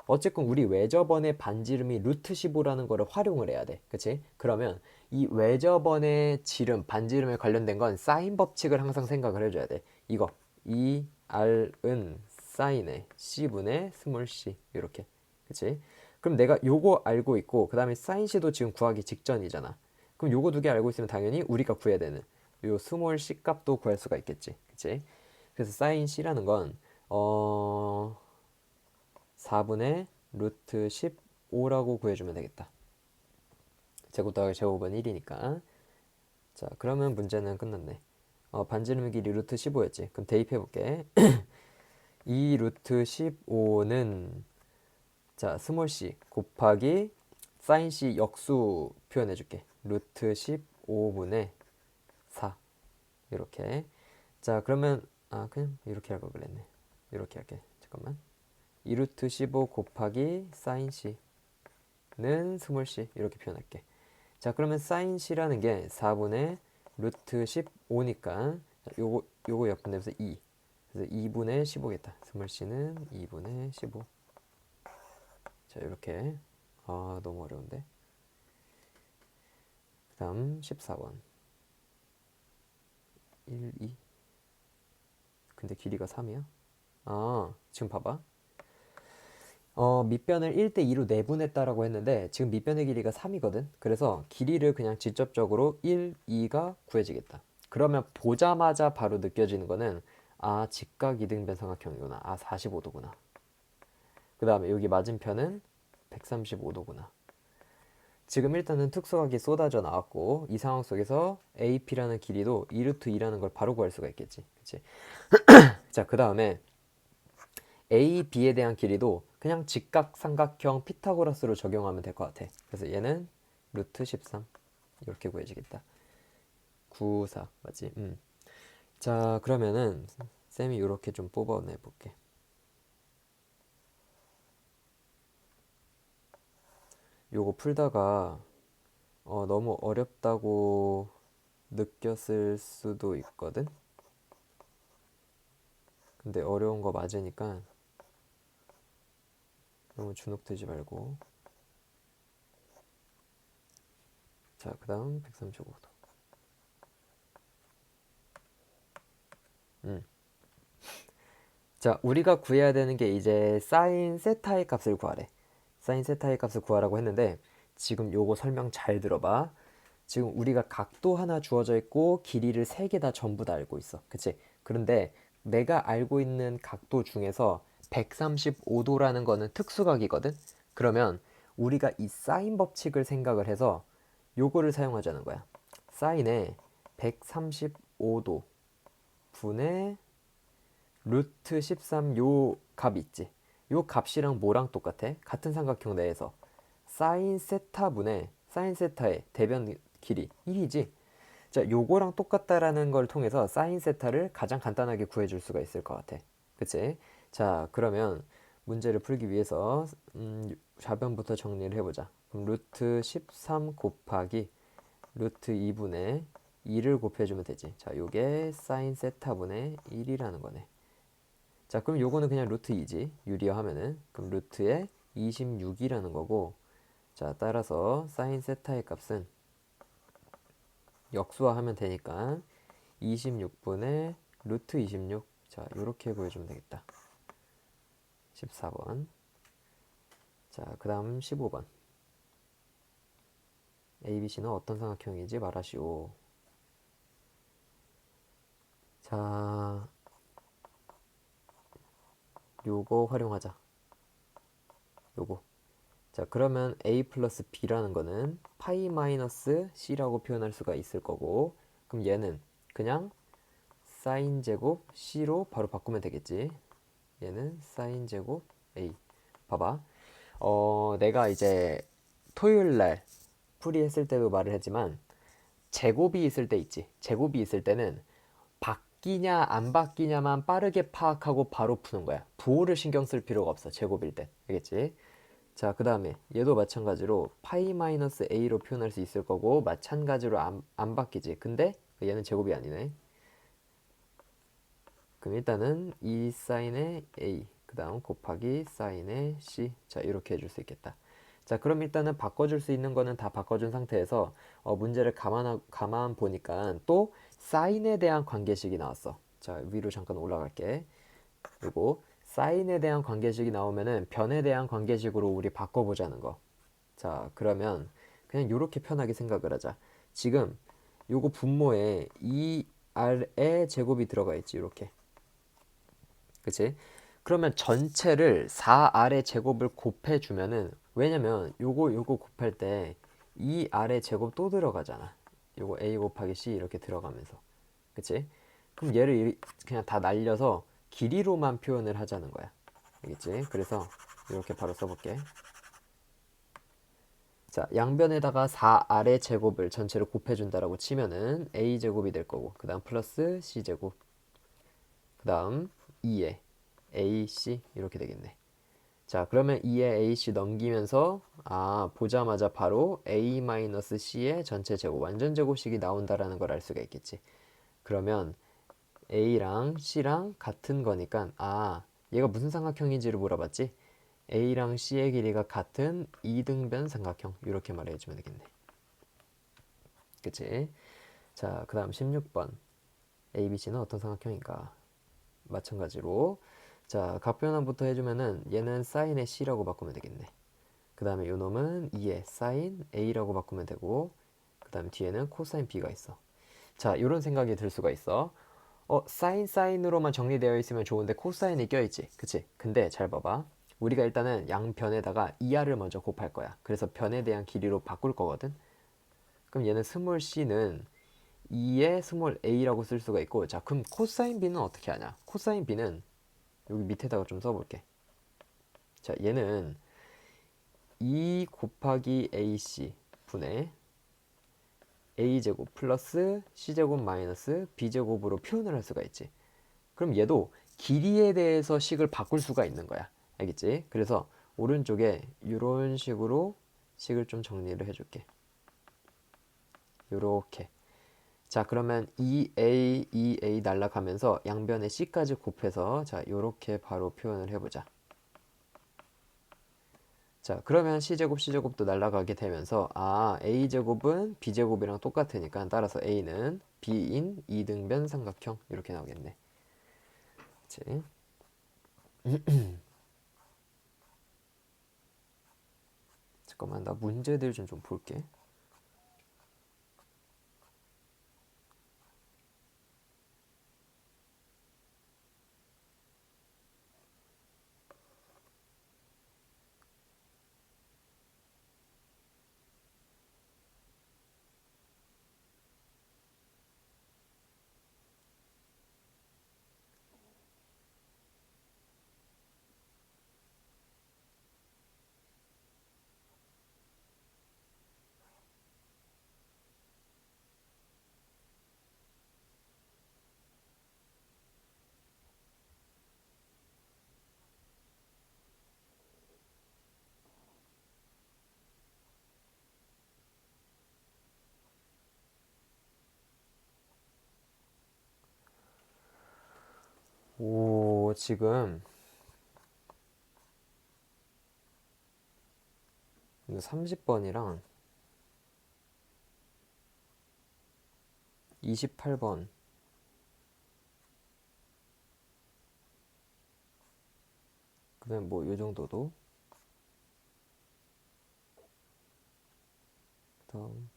어쨌건 우리 외접원의 반지름이 루트 15라는 거를 활용을 해야 돼. 그치? 그러면 이 외접원의 지름, 반지름에 관련된 건 사인 법칙을 항상 생각을 해줘야 돼. 이거 이 R은 사인의 C분의 스몰 c 이렇게. 그치? 그럼 내가 요거 알고 있고 그 다음에 사인 C도 지금 구하기 직전이잖아. 그럼 요거 두 개 알고 있으면 당연히 우리가 구해야 되는 요 스몰 c 값도 구할 수가 있겠지. 그치? 그래서 사인 C라는 건 4분의 루트 15라고 구해주면 되겠다. 제곱 더하기 제곱은 1이니까. 자, 그러면 문제는 끝났네. 반지름의 길이 루트 15였지. 그럼 대입해볼게. 이 루트 15는 자, 스몰 c 곱하기 사인 c 역수 표현해줄게. 루트 15분의 4 이렇게. 자, 그러면 그냥 이렇게 할 걸 그랬네. 이렇게 할게. 잠깐만. 2 루트 15 곱하기 사인 c는 스몰 c 이렇게 표현할게. 자, 그러면 사인 c라는 게 4분의 루트 15니까 요거 역분되면서 2. 그래서 2분의 15겠다. 스몰 c는 2분의 15. 자, 이렇게. 너무 어려운데. 그다음 14번. 1, 2. 근데 길이가 3이야? 지금 봐봐. 밑변을 1대2로 내분했다라고 했는데 지금 밑변의 길이가 3이거든. 그래서 길이를 그냥 직접적으로 1, 2가 구해지겠다. 그러면 보자마자 바로 느껴지는 거는 직각 이등변 삼각형이구나. 45도구나. 그 다음에 여기 맞은편은 135도구나. 지금 일단은 특수각이 쏟아져 나왔고 이 상황 속에서 AP라는 길이도 2루트 2라는 걸 바로 구할 수가 있겠지. 그치? 자, 그 다음에 A, B에 대한 길이도 그냥 직각 삼각형 피타고라스로 적용하면 될 것 같아. 그래서 얘는 루트 13 이렇게 구해지겠다. 9, 4 맞지? 자, 그러면은 쌤이 이렇게 좀 뽑아내 볼게. 요거 풀다가 너무 어렵다고 느꼈을 수도 있거든. 근데 어려운 거 맞으니까 너무 주눅들지 말고. 자, 그 다음 135도. 자, 우리가 구해야 되는 게 이제 사인 세타의 값을 구하래. 사인 세타의 값을 구하라고 했는데 지금 요거 설명 잘 들어봐. 지금 우리가 각도 하나 주어져 있고 길이를 세 개 다 전부 다 알고 있어. 그치? 그런데 내가 알고 있는 각도 중에서 135도라는 거는 특수각이거든? 그러면 우리가 이 사인 법칙을 생각을 해서 요거를 사용하자는 거야. 사인에 135도 분의 루트 13 요 값 있지. 요 값이랑 뭐랑 똑같아? 같은 삼각형 내에서 사인 세타분의 사인 세타의 대변 길이 1이지. 자, 요거랑 똑같다라는 걸 통해서 사인 세타를 가장 간단하게 구해줄 수가 있을 것 같아. 그치? 자, 그러면 문제를 풀기 위해서 좌변부터 정리를 해보자. 그럼 루트 13 곱하기 루트 2분의 2를 곱해주면 되지. 자, 요게 사인 세타분의 1이라는 거네. 자, 그럼 요거는 그냥 루트 2지. 유리화하면은. 그럼 루트에 26이라는 거고. 자, 따라서 사인 세타의 값은 역수화하면 되니까 26분의 루트 26. 자, 요렇게 구해주면 되겠다. 14번. 자, 그 다음 15번. ABC는 어떤 삼각형인지 말하시오. 자, 요거 활용하자. 요거. 자, 그러면 A 플러스 B라는 거는 파이 마이너스 C라고 표현할 수가 있을 거고, 그럼 얘는 그냥 사인 제곱 C로 바로 바꾸면 되겠지. 얘는 사인 제곱 A. 봐봐. 내가 이제 토요일 날 풀이했을 때도 말을 했지만, 제곱이 있을 때 있지. 제곱이 있을 때는 바뀌냐 안 바뀌냐만 빠르게 파악하고 바로 푸는 거야. 부호를 신경 쓸 필요가 없어. 제곱일 때. 알겠지? 자, 그 다음에 얘도 마찬가지로 파이 마이너스 a로 표현할 수 있을 거고 마찬가지로 안 바뀌지. 근데 얘는 제곱이 아니네. 그럼 일단은 2 사인의 a 그 다음 곱하기 사인의 c. 자, 이렇게 해줄 수 있겠다. 자, 그럼 일단은 바꿔줄 수 있는 거는 다 바꿔준 상태에서 문제를 가만 보니까 또 사인에 대한 관계식이 나왔어. 자, 위로 잠깐 올라갈게. 그리고 사인에 대한 관계식이 나오면은 변에 대한 관계식으로 우리 바꿔보자는 거. 자, 그러면 그냥 이렇게 편하게 생각을 하자. 지금 요거 분모에 2r의 제곱이 들어가 있지, 이렇게. 그치? 그러면 전체를 4r의 제곱을 곱해주면은, 왜냐면 요거 곱할 때 2r의 제곱 또 들어가잖아. 요거 a 곱하기 c 이렇게 들어가면서. 그치? 그럼 얘를 그냥 다 날려서 길이로만 표현을 하자는 거야. 알겠지? 그래서 이렇게 바로 써볼게. 자, 양변에다가 4r의 제곱을 전체를 곱해준다라고 치면은 a제곱이 될 거고, 그 다음 플러스 c제곱, 그 다음 2에 ac 이렇게 되겠네. 자, 그러면 2에 ac 넘기면서 보자마자 바로 a-c의 전체 제곱, 완전 제곱식이 나온다라는 걸 알 수가 있겠지. 그러면 a랑 c랑 같은 거니까 얘가 무슨 삼각형인지를 물어봤지? a랑 c의 길이가 같은 이등변 삼각형, 이렇게 말해주면 되겠네. 그치? 자, 그 다음 16번 ABC는 어떤 삼각형인가? 마찬가지로 자, 각변환부터 해주면은 얘는 사인의 C라고 바꾸면 되겠네. 그 다음에 요 놈은 2의 사인 A라고 바꾸면 되고, 그 다음에 뒤에는 코사인 B가 있어. 자, 이런 생각이 들 수가 있어. 사인으로만 정리되어 있으면 좋은데 코사인이 껴있지, 그치? 근데 잘 봐봐. 우리가 일단은 양변에다가 2r을 먼저 곱할 거야. 그래서 변에 대한 길이로 바꿀 거거든. 그럼 얘는 스몰 c는 2의 스몰 a라고 쓸 수가 있고, 자, 그럼 코사인 b는 어떻게 하냐? 코사인 b는 여기 밑에다가 좀 써볼게. 자, 얘는 2 곱하기 ac 분의 a제곱 플러스 c제곱 마이너스 b제곱으로 표현을 할 수가 있지. 그럼 얘도 길이에 대해서 식을 바꿀 수가 있는 거야. 알겠지? 그래서 오른쪽에 이런 식으로 식을 좀 정리를 해줄게. 요렇게. 자, 그러면 2a 날라가면서 양변에 c까지 곱해서 자, 요렇게 바로 표현을 해보자. 자, 그러면 c제곱도 날라가게 되면서 a제곱은 b제곱이랑 똑같으니까 따라서 a는 b인 이등변 삼각형 이렇게 나오겠네. 그치? 잠깐만, 나 문제들 좀 볼게. 오, 지금 30번이랑 28번 그다음 뭐 요 정도도 그다음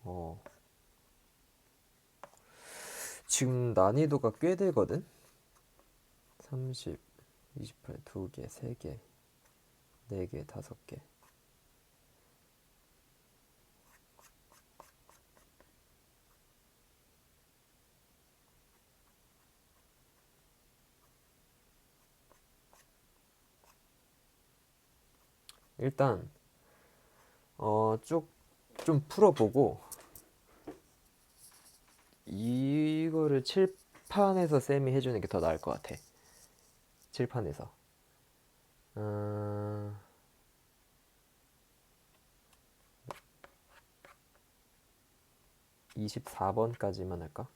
어 지금 난이도가 꽤 되거든. 30, 28, 2개, 3개, 4개, 5개. 일단 쭉 좀 풀어보고 이거를 칠판에서 쌤이 해주는 게 더 나을 것 같아. 칠판에서. 어, 24번까지만 할까?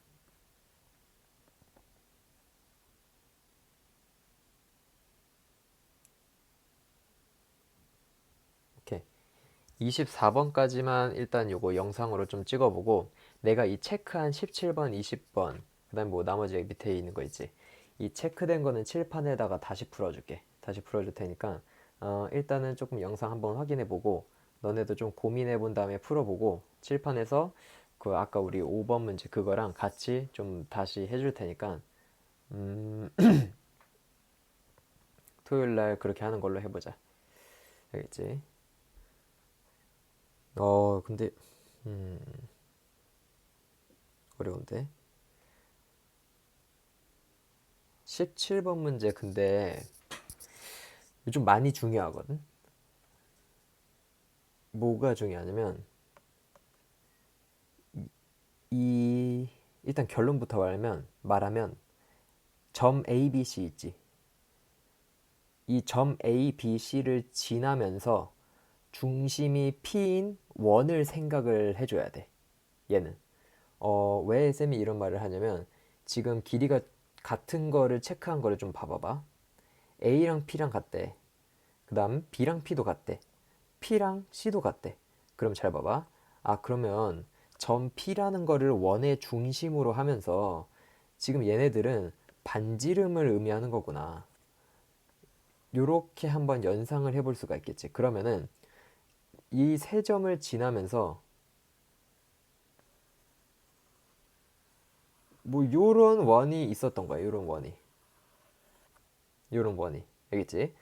오케이. 24번까지만 일단 요거 영상으로 좀 찍어보고 내가 이 체크한 17번, 20번 그다음 뭐 나머지 밑에 있는 거 있지. 이 체크된 거는 칠판에다가 다시 풀어줄게. 다시 풀어줄 테니까 일단은 조금 영상 한번 확인해보고 너네도 좀 고민해본 다음에 풀어보고 칠판에서 그 아까 우리 5번 문제 그거랑 같이 좀 다시 해줄 테니까 음, 토요일 날 그렇게 하는 걸로 해보자. 알겠지? 근데 음, 어려운데. 17번 문제 근데 요즘 많이 중요하거든. 뭐가 중요하냐면 이 일단 결론부터 말하면 점 A, B, C 있지. 이 점 A, B, C를 지나면서 중심이 P인 원을 생각을 해줘야 돼. 얘는. 왜 쌤이 이런 말을 하냐면 지금 길이가 같은 거를 체크한 거를 좀 봐봐봐. A랑 P랑 같대. 그 다음 B랑 P도 같대. P랑 C도 같대. 그럼 잘 봐봐. 아, 그러면 점 P라는 거를 원의 중심으로 하면서 지금 얘네들은 반지름을 의미하는 거구나. 요렇게 한번 연상을 해볼 수가 있겠지. 그러면은 이 세 점을 지나면서 뭐 요런 원이 있었던 거야. 요런 원이. 요런 원이. 알겠지?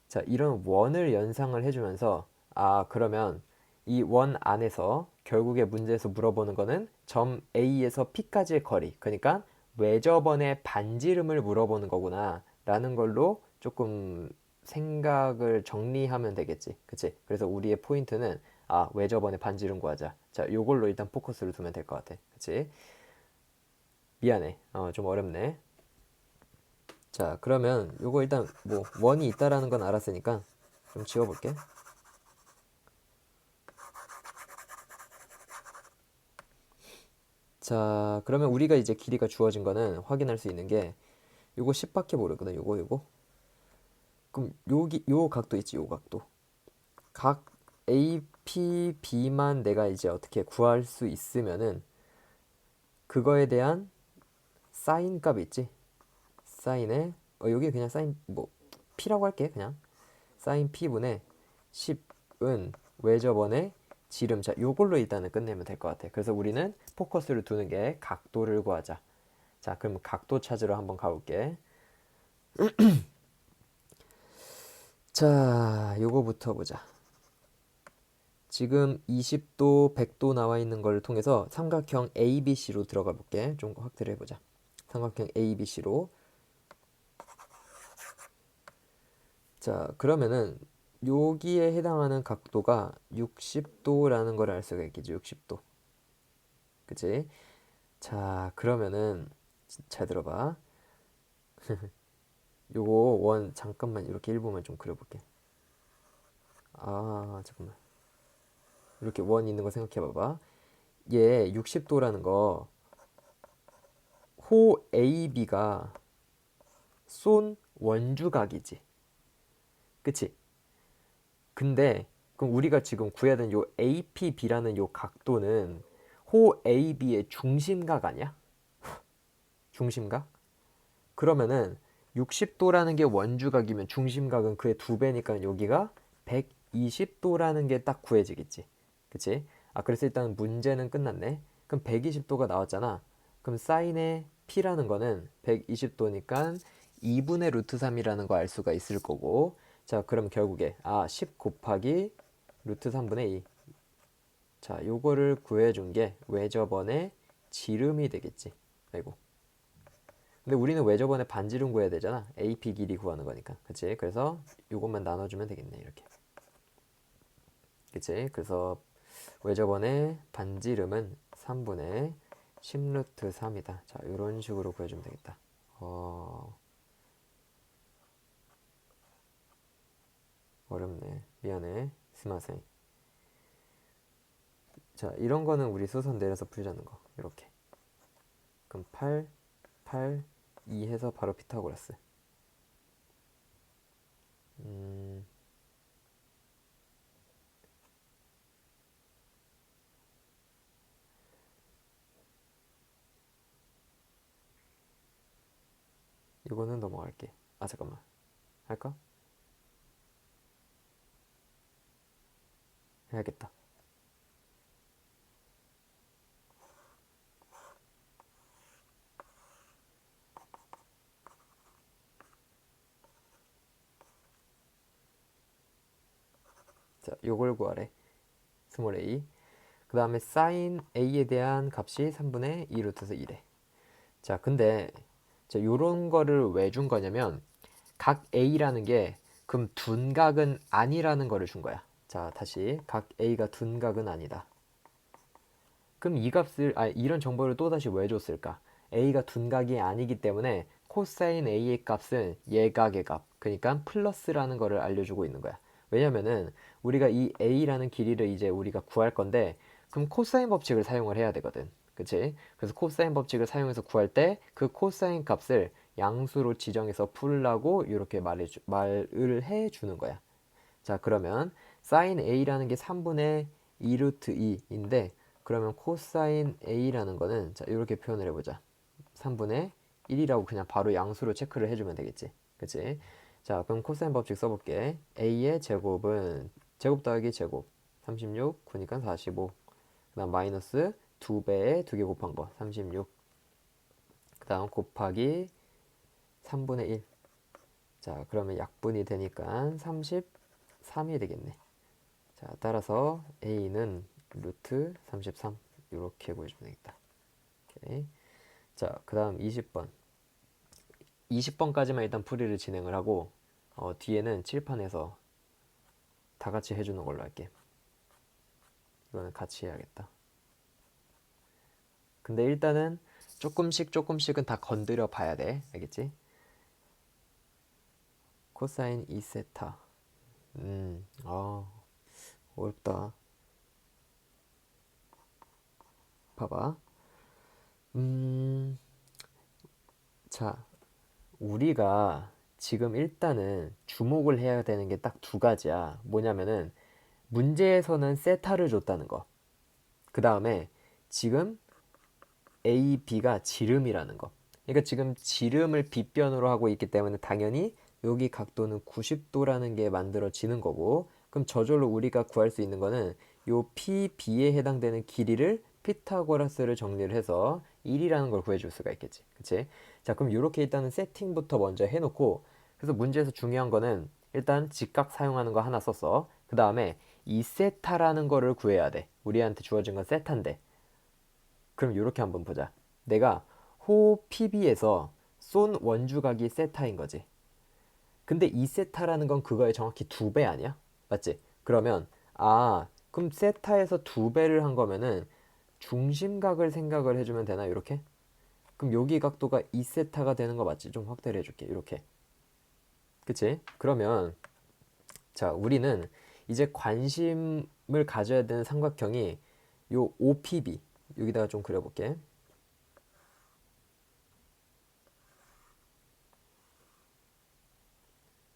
자, 이런 원을 연상을 해주면서 아, 그러면 이 원 안에서 결국에 문제에서 물어보는 거는 점 A에서 P까지의 거리. 그러니까 외접원의 반지름을 물어보는 거구나. 라는 걸로 조금 생각을 정리하면 되겠지. 그치? 그래서 우리의 포인트는 아, 외접원의 반지름 구하자. 자, 요걸로 일단 포커스를 두면 될 것 같아. 그치? 미안해. 좀 어렵네. 자, 그러면 요거 일단 뭐 원이 있다라는 건 알았으니까 좀 지워볼게. 자, 그러면 우리가 이제 길이가 주어진 거는 확인할 수 있는 게 요거 10밖에 모르거든. 요거. 그럼 여기 요 각도 있지. 요 각도. 각 APB만 내가 이제 어떻게 구할 수 있으면은 그거에 대한 사인 값 있지. 사인에 여기 그냥 사인 뭐 P라고 할게. 그냥 사인 P분의 10은 외접원의 지름. 자, 요걸로 일단은 끝내면 될 것 같아. 그래서 우리는 포커스를 두는 게 각도를 구하자. 자, 그럼 각도 찾으러 한번 가볼게. 자, 요거부터 보자. 지금 20도, 100도 나와 있는 걸 통해서 삼각형 ABC로 들어가 볼게. 좀 확대를 해보자. 삼각형 ABC로. 자, 그러면은 여기에 해당하는 각도가 60도라는 걸 알 수가 있겠지. 60도. 그치? 자, 그러면은 잘 들어봐. 요거 원 잠깐만 이렇게 일부만 좀 그려볼게. 아, 잠깐만. 이렇게 원 있는 거 생각해 봐봐. 얘 60도라는 거 호 AB가 쏜 원주각이지. 그치? 근데 그럼 우리가 지금 구해야 되는 요 APB라는 요 각도는 호 AB의 중심각 아니야? 중심각? 그러면은 60도라는 게 원주각이면 중심각은 그의 두 배니까 여기가 120도라는 게 딱 구해지겠지. 그치? 아, 그래서 일단 문제는 끝났네. 그럼 120도가 나왔잖아. 그럼 사인의 P라는 거는 120도니까 2분의 루트 3이라는 거 알 수가 있을 거고. 자, 그럼 결국에 10 곱하기 루트 3분의 2. 자, 요거를 구해준 게 외접원의 지름이 되겠지. 아이고. 근데 우리는 외접원의 반지름 구해야 되잖아. AP 길이 구하는 거니까. 그치? 그래서 요것만 나눠주면 되겠네. 이렇게. 그치? 그래서 외접원의 반지름은 3분의 10루트 3이다. 자, 이런 식으로 구해주면 되겠다. 어렵네. 미안해. 스마생. 자, 이런 거는 우리 수선 내려서 풀자는 거. 이렇게. 그럼 8, 8, 2 해서 바로 피타고라스. 음, 이거는 넘어갈게. 아, 잠깐만. 할까? 해야겠다. 자, 요걸 구하래. 스몰 a. 그 다음에 사인 a에 대한 값이 3분의 2 루트에서 2래. 자, 근데 자, 요런 거를 왜 준 거냐면 각 a라는 게 그럼 둔각은 아니라는 거를 준 거야. 자, 다시 각 a가 둔각은 아니다. 그럼 이 값을 이런 정보를 또 다시 왜 줬을까? a가 둔각이 아니기 때문에 코사인 a의 값은 예각의 값, 그러니까 플러스라는 거를 알려주고 있는 거야. 왜냐면은 우리가 이 a라는 길이를 이제 우리가 구할 건데 그럼 코사인 법칙을 사용을 해야 되거든. 그치? 그래서 코사인 법칙을 사용해서 구할 때 그 코사인 값을 양수로 지정해서 풀라고 이렇게 말을 해주는 거야. 자, 그러면 사인 a라는 게 3분의 2 루트 2인데 그러면 코사인 a라는 거는 자, 이렇게 표현을 해보자. 3분의 1이라고 그냥 바로 양수로 체크를 해주면 되겠지. 그치? 자, 그럼 코사인 법칙 써볼게. a의 제곱은 제곱 더하기 제곱 36, 9니까 45. 그 다음 마이너스 2배에 2개 곱한 거 36. 그 다음 곱하기 3분의 1. 자, 그러면 약분이 되니까 33이 되겠네. 자, 따라서 a는 루트 33 이렇게 구해주면 되겠다. 오케이. 자, 그 다음 20번. 20번까지만 일단 풀이를 진행을 하고 뒤에는 칠판에서 다 같이 해주는 걸로 할게. 이거는 같이 해야겠다. 근데 일단은 조금씩은 다 건드려 봐야 돼. 알겠지? 코사인 2세타. 아, 어렵다. 봐봐. 음, 자, 우리가 지금 일단은 주목을 해야 되는 게 딱 두 가지야. 뭐냐면은 문제에서는 세타를 줬다는 거. 그 다음에 지금 A, B가 지름이라는 거. 그러니까 지금 지름을 빗변으로 하고 있기 때문에 당연히 여기 각도는 90도라는 게 만들어지는 거고, 그럼 저절로 우리가 구할 수 있는 거는 요 PB에 해당되는 길이를 피타고라스를 정리를 해서 1이라는 걸 구해줄 수가 있겠지. 그치? 자, 그럼 이렇게 일단은 세팅부터 먼저 해놓고, 그래서 문제에서 중요한 거는 일단 직각 사용하는 거 하나 썼어. 그 다음에 이 세타라는 거를 구해야 돼. 우리한테 주어진 건 세타인데. 그럼 이렇게 한번 보자. 내가 호 PB에서 쏜 원주각이 세타인 거지. 근데 이 세타라는 건 그거의 정확히 2배 아니야? 맞지? 그러면 그럼 세타에서 2배를 한 거면은 중심각을 생각을 해주면 되나 이렇게? 그럼 여기 각도가 2세타가 되는 거 맞지? 좀 확대를 해줄게. 이렇게. 그치? 그러면 자, 우리는 이제 관심을 가져야 되는 삼각형이 요 OPB 여기다가 좀 그려볼게.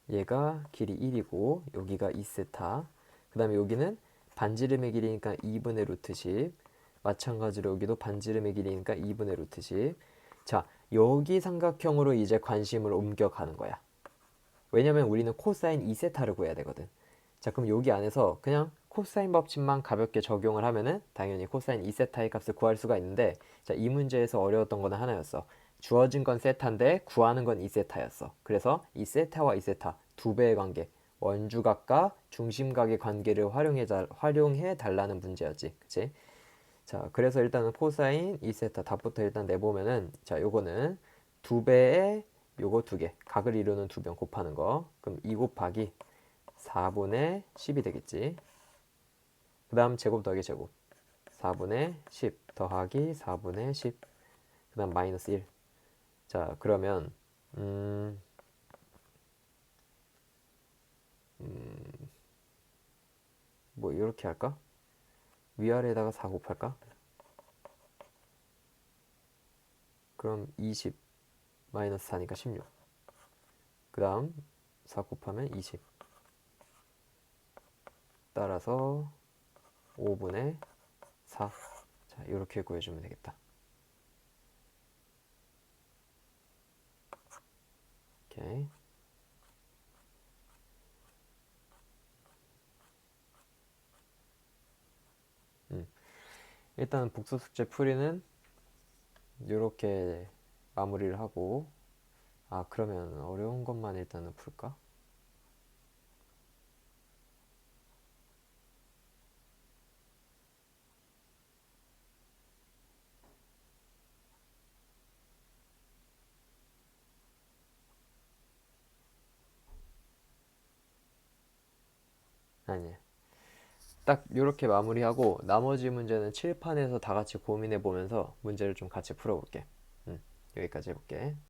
얘가 길이 1이고 여기가 2세타. 그 다음에 여기는 반지름의 길이니까 2분의 루트 10. 마찬가지로 여기도 반지름의 길이니까 2분의 루트 10. 자, 여기 삼각형으로 이제 관심을 옮겨가는 거야. 왜냐면 우리는 코사인 2세타를 구해야 되거든. 자, 그럼 여기 안에서 그냥 코사인 법칙만 가볍게 적용을 하면은 당연히 코사인 2세타의 값을 구할 수가 있는데, 자, 이 문제에서 어려웠던 거는 하나였어. 주어진 건 세타인데 구하는 건 2세타였어. 그래서 이 세타와 2세타 두 배의 관계, 원주각과 중심각의 관계를 활용해 달라는 문제였지. 그치? 자, 그래서 일단은 코사인 2세타 답부터 일단 내보면은, 자, 요거는 두 배의 요거 두 개, 각을 이루는 두 변 곱하는 거. 그럼 2 곱하기 4분의 10이 되겠지. 그 다음 제곱 더하기 제곱. 4분의 10 더하기 4분의 10. 그 다음 마이너스 1. 자, 그러면 이렇게 할까? 위아래에다가 4 곱할까? 그럼 20 마이너스 4니까 16. 그 다음 4 곱하면 20. 따라서 5분의 4. 자, 이렇게 구해주면 되겠다. 오케이. 일단 복수 숙제 풀이는 이렇게 마무리를 하고, 그러면 어려운 것만 일단은 풀까? 아니야. 딱 이렇게 마무리하고 나머지 문제는 칠판에서 다 같이 고민해 보면서 문제를 좀 같이 풀어볼게. 여기까지 해볼게.